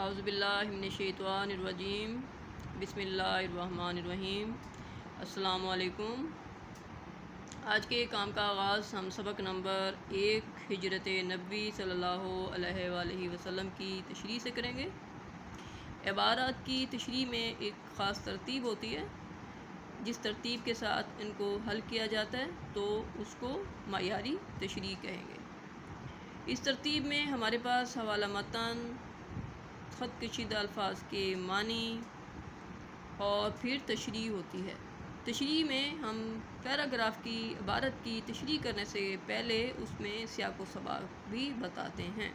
اعوذ باللہ من الشیطان الرجیم بسم اللہ الرحمن الرحیم۔ السلام علیکم۔ آج کے کام کا آغاز ہم سبق نمبر 1 ہجرت نبی صلی اللہ علیہ وآلہ وسلم کی تشریح سے کریں گے۔ عبارات کی تشریح میں ایک خاص ترتیب ہوتی ہے، جس ترتیب کے ساتھ ان کو حل کیا جاتا ہے تو اس کو معیاری تشریح کہیں گے۔ اس ترتیب میں ہمارے پاس حوالہ متن، خط کشیدہ الفاظ کے معنی اور پھر تشریح ہوتی ہے۔ تشریح میں ہم پیراگراف کی عبارت کی تشریح کرنے سے پہلے اس میں سیاق و سباق بھی بتاتے ہیں۔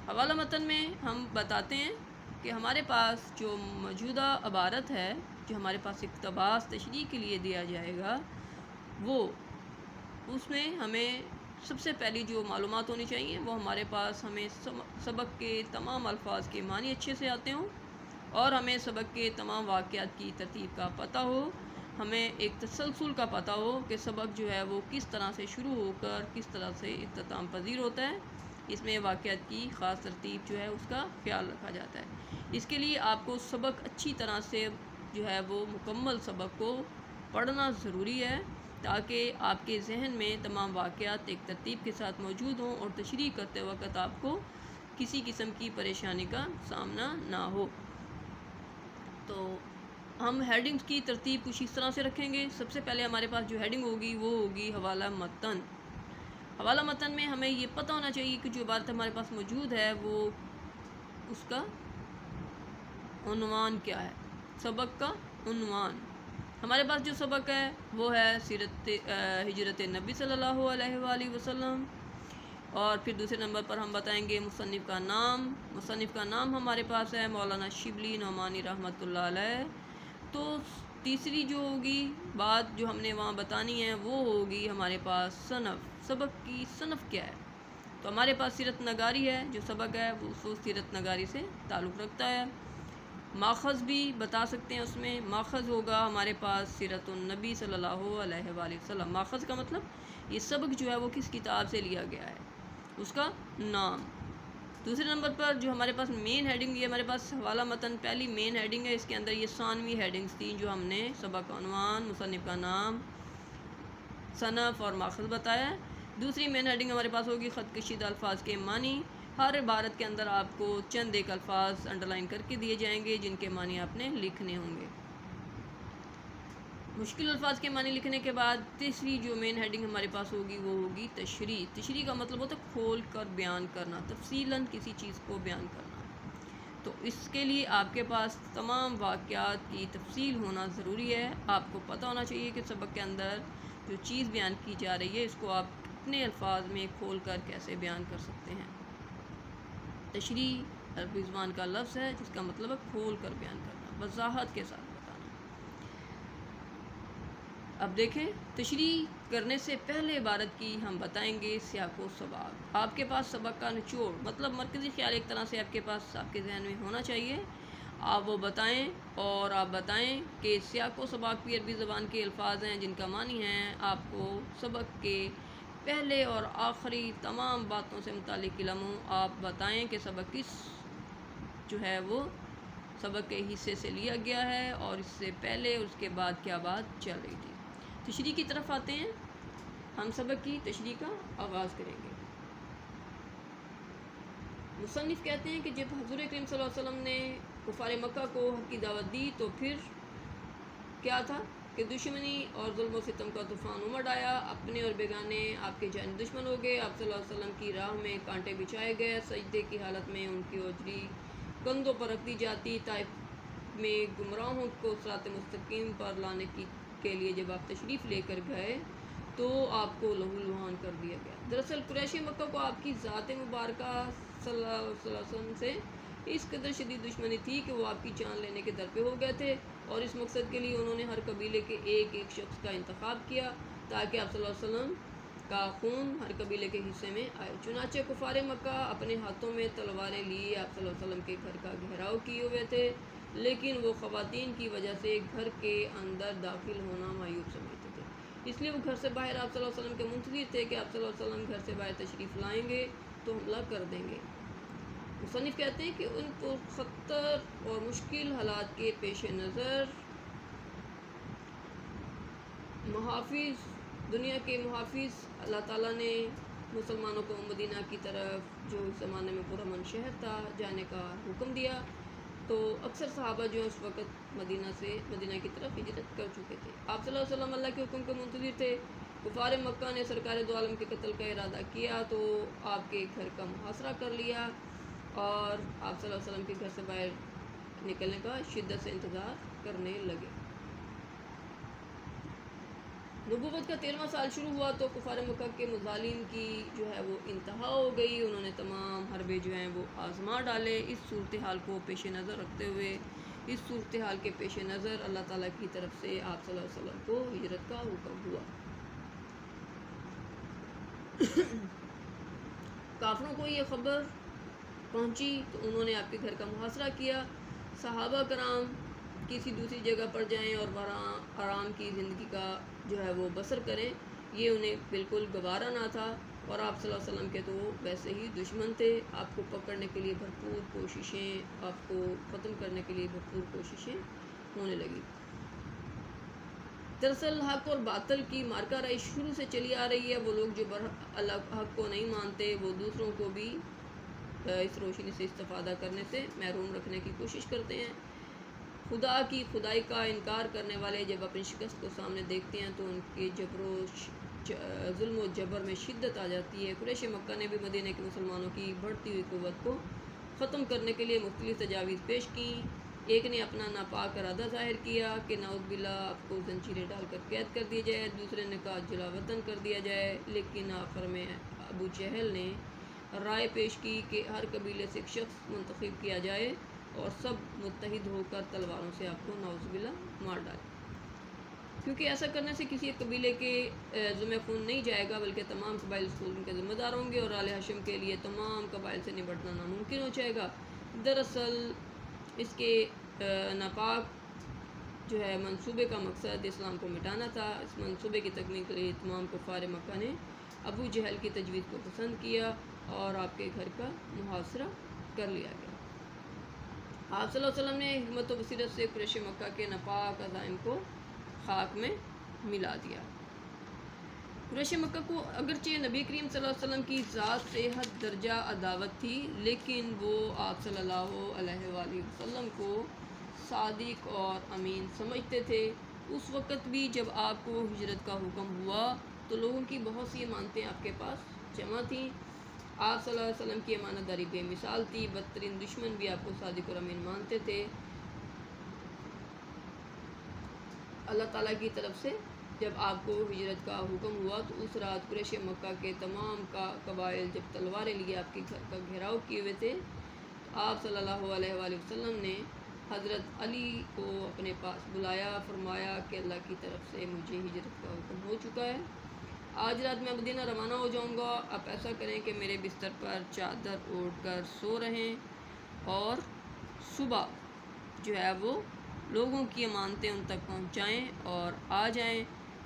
حوالہ متن میں ہم بتاتے ہیں کہ ہمارے پاس جو موجودہ عبارت ہے، جو ہمارے پاس اقتباس تشریح کے لیے دیا جائے گا، وہ اس میں ہمیں سب سے پہلی جو معلومات ہونی چاہیے وہ ہمارے پاس ہمیں سبق کے تمام الفاظ کے معنی اچھے سے آتے ہوں، اور ہمیں سبق کے تمام واقعات کی ترتیب کا پتہ ہو، ہمیں ایک تسلسل کا پتہ ہو کہ سبق جو ہے وہ کس طرح سے شروع ہو کر کس طرح سے اختتام پذیر ہوتا ہے۔ اس میں واقعات کی خاص ترتیب جو ہے اس کا خیال رکھا جاتا ہے۔ اس کے لیے آپ کو سبق اچھی طرح سے جو ہے وہ مکمل سبق کو پڑھنا ضروری ہے، تاکہ آپ کے ذہن میں تمام واقعات ایک ترتیب کے ساتھ موجود ہوں اور تشریح کرتے وقت آپ کو کسی قسم کی پریشانی کا سامنا نہ ہو۔ تو ہم ہیڈنگز کی ترتیب کچھ اس طرح سے رکھیں گے۔ سب سے پہلے ہمارے پاس جو ہیڈنگ ہوگی وہ ہوگی حوالہ متن۔ حوالہ متن میں ہمیں یہ پتہ ہونا چاہیے کہ جو عبارت ہمارے پاس موجود ہے وہ اس کا عنوان کیا ہے، سبق کا عنوان۔ ہمارے پاس جو سبق ہے وہ ہے ہجرت نبی صلی اللہ علیہ وآلہ وسلم، اور پھر دوسرے نمبر پر ہم بتائیں گے مصنف کا نام۔ مصنف کا نام ہمارے پاس ہے مولانا شبلی نعمانی رحمۃ اللہ علیہ۔ تو تیسری جو ہوگی بات جو ہم نے وہاں بتانی ہے وہ ہوگی ہمارے پاس صنف، سبق کی صنف کیا ہے۔ تو ہمارے پاس سیرت نگاری ہے، جو سبق ہے وہ سیرت نگاری سے تعلق رکھتا ہے۔ ماخذ بھی بتا سکتے ہیں، اس میں ماخذ ہوگا ہمارے پاس سیرت النبی صلی اللہ علیہ وآلہ وسلم۔ ماخذ کا مطلب یہ سبق جو ہے وہ کس کتاب سے لیا گیا ہے، اس کا نام۔ دوسرے نمبر پر جو ہمارے پاس مین ہیڈنگ، یہ ہمارے پاس حوالہ متن پہلی مین ہیڈنگ ہے، اس کے اندر یہ ثانوی ہیڈنگز تھیں جو ہم نے سبق کا عنوان، مصنف کا نام، صنف اور ماخذ بتایا ہے۔ دوسری مین ہیڈنگ ہمارے پاس ہوگی خط کشیدہ الفاظ کے معنی۔ ہر عبارت کے اندر آپ کو چند ایک الفاظ انڈرلائن کر کے دیے جائیں گے جن کے معنی آپ نے لکھنے ہوں گے۔ مشکل الفاظ کے معنی لکھنے کے بعد تیسری جو مین ہیڈنگ ہمارے پاس ہوگی وہ ہوگی تشریح۔ تشریح کا مطلب ہوتا ہے کھول کر بیان کرنا، تفصیلاً کسی چیز کو بیان کرنا۔ تو اس کے لیے آپ کے پاس تمام واقعات کی تفصیل ہونا ضروری ہے۔ آپ کو پتہ ہونا چاہیے کہ سبق کے اندر جو چیز بیان کی جا رہی ہے اس کو آپ کتنے الفاظ میں کھول کر کیسے بیان کر سکتے ہیں۔ تشریح عربی زبان کا لفظ ہے جس کا مطلب ہے کھول کر بیان کرنا، وضاحت کے ساتھ بتانا۔ اب دیکھیں، تشریح کرنے سے پہلے عبارت کی ہم بتائیں گے سیاق و سباق۔ آپ کے پاس سبق کا نچوڑ مطلب مرکزی خیال ایک طرح سے آپ کے پاس آپ کے ذہن میں ہونا چاہیے، آپ وہ بتائیں، اور آپ بتائیں کہ سیاق و سباق بھی عربی زبان کے الفاظ ہیں جن کا معنی ہے آپ کو سبق کے پہلے اور آخری تمام باتوں سے متعلق علم ہو۔ آپ بتائیں کہ سبق کس جو ہے وہ سبق کے حصے سے لیا گیا ہے اور اس سے پہلے اور اس کے بعد کیا بات چل رہی تھی۔ تشریح کی طرف آتے ہیں، ہم سبق کی تشریح کا آغاز کریں گے۔ مصنف کہتے ہیں کہ جب حضور کریم صلی اللہ علیہ وسلم نے کفار مکہ کو حق کی دعوت دی تو پھر کیا تھا کہ دشمنی اور ظلم و ستم کا طوفان امڑ آیا، اپنے اور بیگانے آپ کے جانی دشمن ہو گئے۔ آپ صلی اللہ علیہ وسلم کی راہ میں کانٹے بچھائے گئے، سجدے کی حالت میں ان کی اوجری کندھوں پر رکھ دی جاتی۔ طائف میں گمراہوں کو صراط مستقیم پر لانے کے لیے جب آپ تشریف لے کر گئے تو آپ کو لہو لہان کر دیا گیا۔ دراصل قریشی مکہ کو آپ کی ذات مبارکہ صلی اللہ علیہ وسلم سے اس قدر شدید دشمنی تھی کہ وہ آپ کی جان لینے کے در پہ ہو گئے تھے، اور اس مقصد کے لیے انہوں نے ہر قبیلے کے ایک ایک شخص کا انتخاب کیا تاکہ آپ صلی اللہ علیہ وسلم کا خون ہر قبیلے کے حصے میں آئے۔ چنانچہ کفار مکہ اپنے ہاتھوں میں تلواریں لیے آپ صلی اللہ علیہ وسلم کے گھر کا گھیراؤ کیے ہوئے تھے، لیکن وہ خواتین کی وجہ سے گھر کے اندر داخل ہونا معیوب سمجھتے تھے، اس لیے وہ گھر سے باہر آپ صلی اللہ علیہ وسلم کے منتظر تھے کہ آپ صلی اللہ علیہ وسلم گھر سے باہر تشریف لائیں گے تو حملہ کر دیں گے۔ مصنف کہتے ہیں کہ ان کو خطر اور مشکل حالات کے پیش نظر محافظ دنیا کے محافظ اللہ تعالیٰ نے مسلمانوں کو مدینہ کی طرف جو اس زمانے میں پرامن شہر تھا جانے کا حکم دیا، تو اکثر صحابہ جو اس وقت مدینہ کی طرف ہجرت کر چکے تھے۔ آپ صلی اللہ علیہ وسلم اللہ کے حکم کے منتظر تھے۔ کفار مکہ نے سرکار دو عالم کے قتل کا ارادہ کیا تو آپ کے گھر کا محاصرہ کر لیا اور آپ صلی اللہ علیہ وسلم کے گھر سے باہر نکلنے کا شدت سے انتظار کرنے لگے۔ نبوت کا 13واں سال شروع ہوا تو کفار مکہ کے مظالم کی جو ہے وہ انتہا ہو گئی۔ انہوں نے تمام حربے جو ہیں وہ آزما ڈالے۔ اس صورتحال کو پیش نظر رکھتے ہوئے، اس صورتحال کے پیش نظر اللہ تعالیٰ کی طرف سے آپ صلی اللہ علیہ وسلم کو ہجرت کا حکم ہوا۔ کافروں کو یہ خبر پہنچی تو انہوں نے آپ کے گھر کا محاصرہ کیا۔ صحابہ کرام کسی دوسری جگہ پر جائیں اور وہاں آرام کی زندگی کا جو ہے وہ بسر کریں، یہ انہیں بالکل گوارا نہ تھا، اور آپ صلی اللہ علیہ وسلم کے تو ویسے ہی دشمن تھے۔ آپ کو پکڑنے کے لیے بھرپور کوششیں، آپ کو ختم کرنے کے لیے بھرپور کوششیں ہونے لگی۔ دراصل حق اور باطل کی مارکہ رائی شروع سے چلی آ رہی ہے۔ وہ لوگ جو اللہ حق کو نہیں مانتے وہ دوسروں کو بھی اس روشنی سے استفادہ کرنے سے محروم رکھنے کی کوشش کرتے ہیں۔ خدا کی خدائی کا انکار کرنے والے جب اپنی شکست کو سامنے دیکھتے ہیں تو ان کے ظلم و جبر میں شدت آ جاتی ہے۔ قریش مکہ نے بھی مدینہ کے مسلمانوں کی بڑھتی ہوئی قوت کو ختم کرنے کے لیے مختلف تجاویز پیش کیں۔ ایک نے اپنا ناپاک ارادہ ظاہر کیا کہ نعوذ باللہ آپ کو زنجیریں ڈال کر قید کر دیا جائے، دوسرے نے کہا جلا وطن کر دیا جائے، لیکن آخر میں ابو جہل نے رائے پیش کی کہ ہر قبیلے سے ایک شخص منتخب کیا جائے اور سب متحد ہو کر تلواروں سے آپ کو نعوذ باللہ مار ڈالے، کیونکہ ایسا کرنے سے کسی ایک قبیلے کے ذمہ خون نہیں جائے گا بلکہ تمام قبائل اس خون کے ذمہ دار ہوں گے اور آل ہاشم کے لیے تمام قبائل سے نمٹنا ناممکن ہو جائے گا۔ دراصل اس کے ناپاک جو ہے منصوبے کا مقصد اسلام کو مٹانا تھا۔ اس منصوبے کی تکمیل کے لیے تمام کفار مکہ نے ابو جہل کی تجویز کو پسند کیا اور آپ کے گھر کا محاصرہ کر لیا گیا۔ آپ صلی اللہ علیہ وسلم نے حکمت و بصیرت سے قریش مکہ کے ناپاک عزائم کو خاک میں ملا دیا۔ قریش مکہ کو اگرچہ نبی کریم صلی اللہ علیہ وسلم کی ذات سے حد درجہ عداوت تھی، لیکن وہ آپ صلی اللہ علیہ وآلہ وسلم کو صادق اور امین سمجھتے تھے۔ اس وقت بھی جب آپ کو ہجرت کا حکم ہوا تو لوگوں کی بہت سی امانتیں آپ کے پاس جمع تھیں۔ آپ صلی اللہ علیہ وسلم کی امانت داری بے مثال تھی، بدترین دشمن بھی آپ کو صادق اور امین مانتے تھے۔ اللہ تعالیٰ کی طرف سے جب آپ کو ہجرت کا حکم ہوا تو اس رات قریش مکہ کے تمام قبائل جب تلواریں لیے آپ کے گھر کا گھیراؤ کیے ہوئے تھے، تو آپ صلی اللہ علیہ وآلہ وسلم نے حضرت علی کو اپنے پاس بلایا، فرمایا کہ اللہ کی طرف سے مجھے ہجرت کا حکم ہو چکا ہے، آج رات میں مدینہ روانہ ہو جاؤں گا، آپ ایسا کریں کہ میرے بستر پر چادر اوڑھ کر سو رہیں اور صبح جو ہے وہ لوگوں کی امانتیں ان تک پہنچائیں اور آ جائیں۔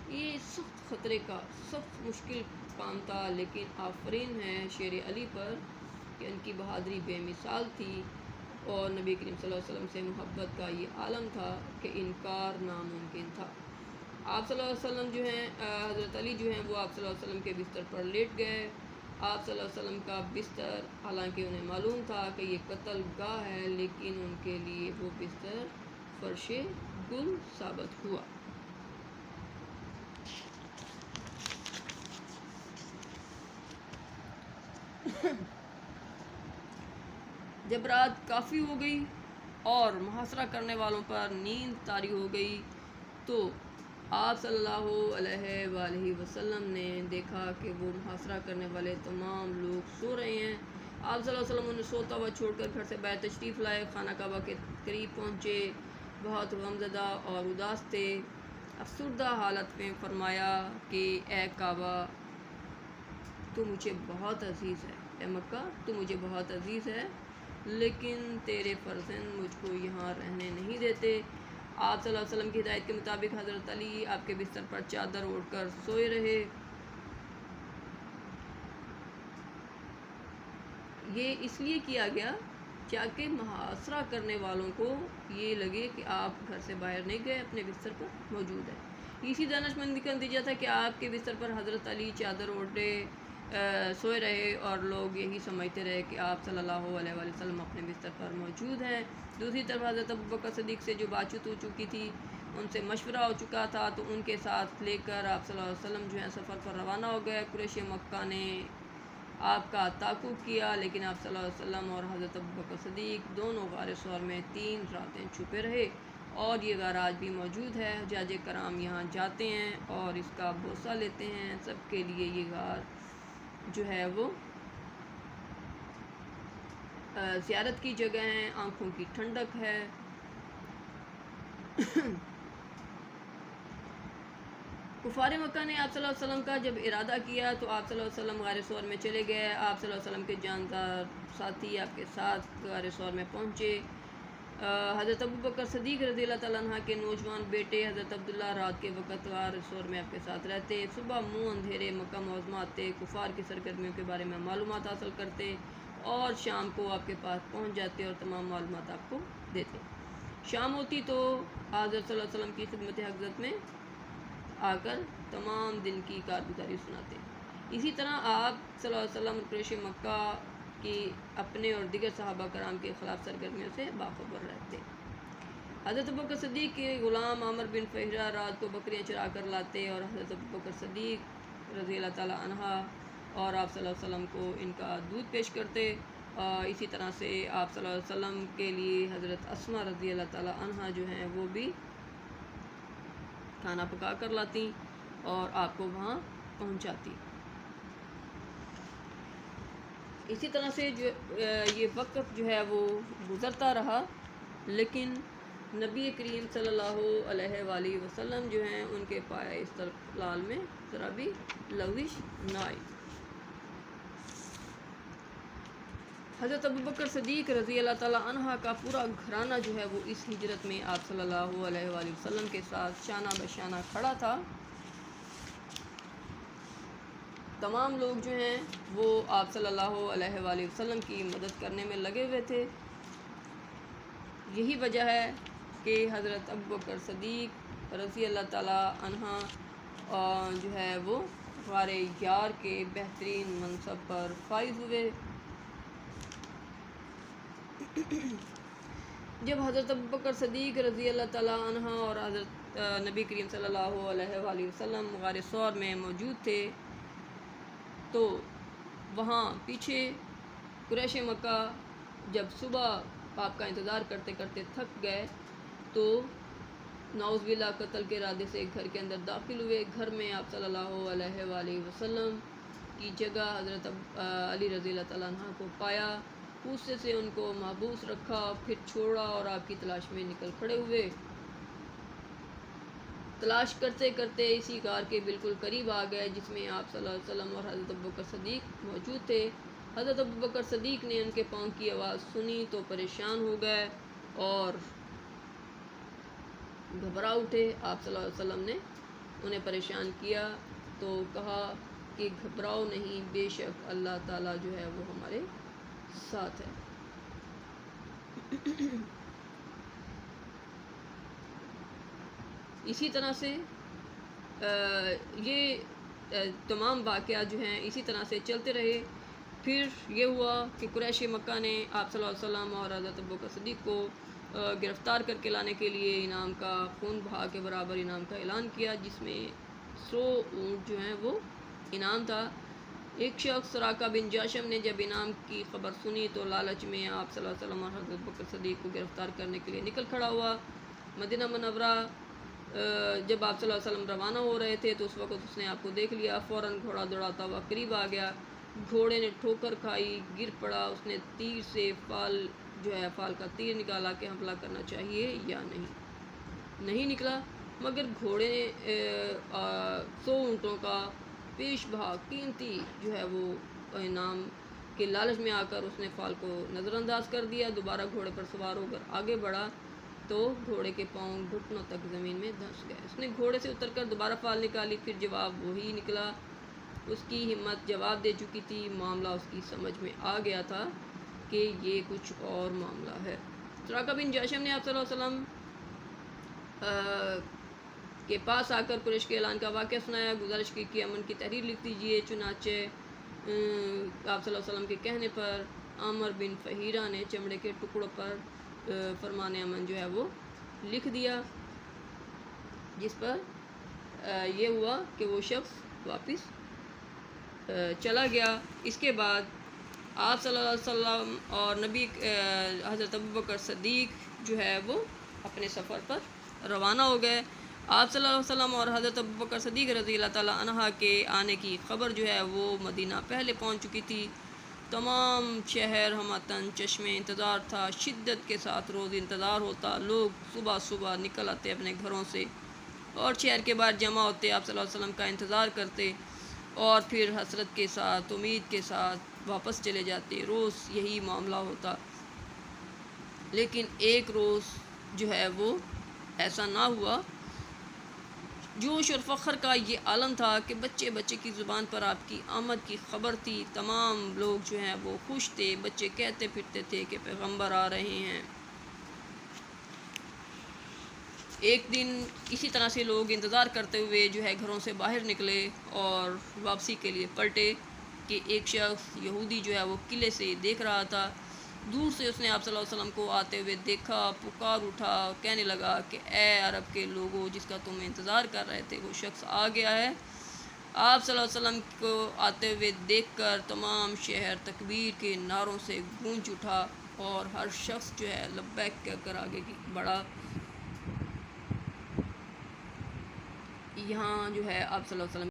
یہ سخت خطرے کا سخت مشکل کام تھا، لیکن آفرین ہے شیر علی پر کہ ان کی بہادری بے مثال تھی اور نبی کریم صلی اللہ علیہ وسلم سے محبت کا یہ عالم تھا کہ انکار ناممکن تھا۔ آپ صلی اللہ علیہ وسلم جو ہیں حضرت علی جو ہیں وہ آپ صلی اللہ علیہ وسلم کے بستر پر لیٹ گئے۔ آپ صلی اللہ علیہ وسلم کا بستر، حالانکہ انہیں معلوم تھا کہ یہ قتل گاہ ہے، لیکن ان کے لیے وہ بستر فرش گل ثابت ہوا۔ جب رات کافی ہو گئی اور محاصرہ کرنے والوں پر نیند طاری ہو گئی تو آپ صلی اللہ علیہ وآلہ وسلم نے دیکھا کہ وہ محاصرہ کرنے والے تمام لوگ سو رہے ہیں۔ آپ صلی اللہ علیہ وسلم انہیں سوتا ہوا چھوڑ کر گھر سے باہر تشریف لائے، خانہ کعبہ کے قریب پہنچے، بہت غمزدہ اور اداس تھے، افسردہ حالت میں فرمایا کہ اے کعبہ تو مجھے بہت عزیز ہے، اے مکہ تو مجھے بہت عزیز ہے، لیکن تیرے فرزند مجھ کو یہاں رہنے نہیں دیتے۔ آپ صلی اللہ علیہ وسلم کی ہدایت کے مطابق حضرت علی آپ کے بستر پر چادر اوڑھ کر سوئے رہے، یہ اس لیے کیا گیا تاکہ محاصرہ کرنے والوں کو یہ لگے کہ آپ گھر سے باہر نہیں گئے، اپنے بستر پر موجود ہیں۔ اسی دانش مندی کا نتیجہ تھا کہ آپ کے بستر پر حضرت علی چادر اوڑھے سوئے رہے اور لوگ یہی سمجھتے رہے کہ آپ صلی اللہ علیہ وآلہ وسلم اپنے بستر پر موجود ہیں۔ دوسری طرف حضرت ابوبکر صدیق سے جو بات چیت ہو چکی تھی، ان سے مشورہ ہو چکا تھا، تو ان کے ساتھ لے کر آپ صلی اللہ علیہ وسلم جو ہیں سفر پر روانہ ہو گئے۔ قریش مکہ نے آپ کا تعاقب کیا، لیکن آپ صلی اللہ علیہ وسلم اور حضرت ابوبکر صدیق دونوں غار ثور میں 3 راتیں چھپے رہے، اور یہ غار آج بھی موجود ہے۔ حجاج کرام یہاں جاتے ہیں اور اس کا بوسہ لیتے ہیں۔ سب کے لیے یہ غار جو ہے وہ زیارت کی جگہ ہے، آنکھوں کی ٹھنڈک ہے۔ کفار مکہ نے آپ صلی اللہ علیہ وسلم کا جب ارادہ کیا تو آپ صلی اللہ علیہ وسلم غار ثور میں چلے گئے۔ آپ صلی اللہ علیہ وسلم کے جاندار ساتھی آپ کے ساتھ غار ثور میں پہنچے۔ حضرت ابوبکر صدیق رضی اللہ تعالیٰ عنہ کے نوجوان بیٹے حضرت عبداللہ رات کے وقت غار ثور میں آپ کے ساتھ رہتے۔ صبح منہ اندھیرے مکہ معظمہ آتے، کفار کی سرگرمیوں کے بارے میں معلومات حاصل کرتے، اور شام کو آپ کے پاس پہنچ جاتے اور تمام معلومات آپ کو دیتے۔ شام ہوتی تو حضرت صلی اللہ علیہ وسلم کی خدمت حضرت میں آ کر تمام دن کی کارگزاری سناتے۔ اسی طرح آپ صلی اللہ علیہ وسلم قریش مکہ کی اپنے اور دیگر صحابہ کرام کے خلاف سرگرمیوں سے باخبر رہتے۔ حضرت ابوبکر صدیق کے غلام عامر بن فہرہ رات کو بکریاں چرا کر لاتے، اور حضرت ابوبکر صدیق رضی اللہ تعالیٰ عنہ اور آپ صلی اللہ علیہ وسلم کو ان کا دودھ پیش کرتے۔ اسی طرح سے آپ صلی اللہ علیہ وسلم کے لیے حضرت اسماء رضی اللہ تعالیٰ عنہ جو ہیں وہ بھی کھانا پکا کر لاتی اور آپ کو وہاں پہنچاتی۔ اسی طرح سے یہ وقت جو ہے وہ گزرتا رہا، لیکن نبی کریم صلی اللہ علیہ وآلہ وسلم جو ہیں ان کے پایہ استقلال میں ذرا بھی لغزش نہ آئی۔ حضرت ابوبکر صدیق رضی اللہ تعالیٰ عنہ کا پورا گھرانہ جو ہے وہ اس ہجرت میں آپ صلی اللہ علیہ وآلہ وسلم کے ساتھ شانہ بشانہ کھڑا تھا۔ تمام لوگ جو ہیں وہ آپ صلی اللہ علیہ وآلہ وسلم کی مدد کرنے میں لگے ہوئے تھے۔ یہی وجہ ہے کہ حضرت ابوبکر صدیق رضی اللہ تعالیٰ عنہ جو ہے وہ غار یار کے بہترین منصب پر فائز ہوئے۔ جب حضرت ابوبکر صدیق رضی اللہ تعالیٰ عنہ اور حضرت نبی کریم صلی اللہ علیہ وآلہ وسلم غار ثور میں موجود تھے، تو وہاں پیچھے قریش مکہ جب صبح آپ کا انتظار کرتے کرتے تھک گئے تو نعوذ باللہ قتل کے ارادے سے گھر کے اندر داخل ہوئے۔ گھر میں آپ صلی اللہ علیہ وآلہ وسلم کی جگہ حضرت علی رضی اللہ تعالیٰ عنہ کو پایا، پوچھتے سے ان کو محبوس رکھا، پھر چھوڑا اور آپ کی تلاش میں نکل کھڑے ہوئے۔ تلاش کرتے کرتے اسی غار کے بالکل قریب آ گئے جس میں آپ صلی اللہ علیہ وسلم اور حضرت ابوبکر صدیق موجود تھے۔ حضرت ابوبکر صدیق نے ان کے پاؤں کی آواز سنی تو پریشان ہو گئے اور گھبرا اٹھے۔ آپ صلی اللہ علیہ وسلم نے انہیں پریشان کیا تو کہا کہ گھبراؤ نہیں، بے شک اللہ تعالیٰ جو ہے وہ ہمارے ساتھ ہے۔ اسی طرح سے یہ تمام واقعات جو ہیں اسی طرح سے چلتے رہے۔ پھر یہ ہوا کہ قریش مکہ نے آپ صلی اللہ علیہ وسلم اور حضرت ابوبکر صدیق کو گرفتار کر کے لانے کے لیے انعام کا، خون بہا کے برابر انعام کا اعلان کیا، جس میں 100 اونٹ جو ہیں وہ انعام تھا۔ ایک شخص سراقہ بن جاشم نے جب انعام کی خبر سنی تو لالچ میں آپ صلی اللہ علیہ وسلم اور حضرت ابوبکر صدیق کو گرفتار کرنے کے لیے نکل کھڑا ہوا۔ مدینہ منورہ جب آپ صلی اللہ علیہ وسلم روانہ ہو رہے تھے تو اس وقت اس نے آپ کو دیکھ لیا، فوراً گھوڑا دوڑاتا ہوا قریب آ گیا۔ گھوڑے نے ٹھوکر کھائی، گر پڑا۔ اس نے تیر سے فال کا تیر نکالا کہ حملہ کرنا چاہیے یا نہیں نکلا، مگر گھوڑے نے 100 اونٹوں کا پیش بہا قیمتی جو ہے وہ انعام کے لالچ میں آ کر اس نے فال کو نظر انداز کر دیا۔ دوبارہ گھوڑے پر سوار ہو کر آگے بڑھا تو گھوڑے کے پاؤں گھٹنوں تک زمین میں دھنس گئے۔ اس نے گھوڑے سے اتر کر دوبارہ فال نکالی، پھر جواب وہی نکلا اس کی ہمت جواب دے چکی تھی، معاملہ اس کی سمجھ میں آ گیا تھا کہ یہ کچھ اور معاملہ ہے۔ سراقہ بن جاشم نے آپ صلی اللہ علیہ وسلم کے پاس آ کر قریش کے اعلان کا واقعہ سنایا، گزارش کی کہ امن کی تحریر لکھ دیجیے۔ چنانچہ آپ صلی اللہ علیہ وسلم کے کہنے پر عامر بن فہیرہ نے چمڑے کے ٹکڑوں پر فرمان امن جو ہے وہ لکھ دیا، جس پر یہ ہوا کہ وہ شخص واپس چلا گیا۔ اس کے بعد آپ صلی اللہ علیہ وسلم اور نبی حضرت ابوبکر صدیق جو ہے وہ اپنے سفر پر روانہ ہو گئے۔ آپ صلی اللہ علیہ وسلم اور حضرت ابوبکر صدیق رضی اللہ تعالیٰ عنہ کے آنے کی خبر جو ہے وہ مدینہ پہلے پہنچ چکی تھی۔ تمام شہر ہمتاً چشمے انتظار تھا، شدت کے ساتھ روز انتظار ہوتا۔ لوگ صبح صبح نکل آتے اپنے گھروں سے اور شہر کے باہر جمع ہوتے، آپ صلی اللہ علیہ وسلم کا انتظار کرتے اور پھر حسرت کے ساتھ، امید کے ساتھ واپس چلے جاتے۔ روز یہی معاملہ ہوتا، لیکن ایک روز جو ہے وہ ایسا نہ ہوا۔ جوش اور فخر کا یہ عالم تھا کہ بچے بچے کی زبان پر آپ کی آمد کی خبر تھی۔ تمام لوگ جو ہیں وہ خوش تھے، بچے کہتے پھرتے تھے کہ پیغمبر آ رہے ہیں۔ ایک دن اسی طرح سے لوگ انتظار کرتے ہوئے جو ہے گھروں سے باہر نکلے اور واپسی کے لیے پلٹے کہ ایک شخص یہودی جو ہے وہ قلعے سے دیکھ رہا تھا۔ دور سے اس نے آپ صلی اللہ علیہ وسلم کو آتے ہوئے دیکھا، پکار اٹھا، کہنے لگا کہ اے عرب کے لوگوں، جس کا تم انتظار کر رہے تھے وہ شخص آ گیا ہے۔ آپ صلی اللہ علیہ وسلم کو آتے ہوئے دیکھ کر تمام شہر تکبیر کے نعروں سے گونج اٹھا اور ہر شخص جو ہے لبیک کہہ کر آگے کی بڑھا۔ یہاں جو ہے آپ صلی اللہ علیہ وسلم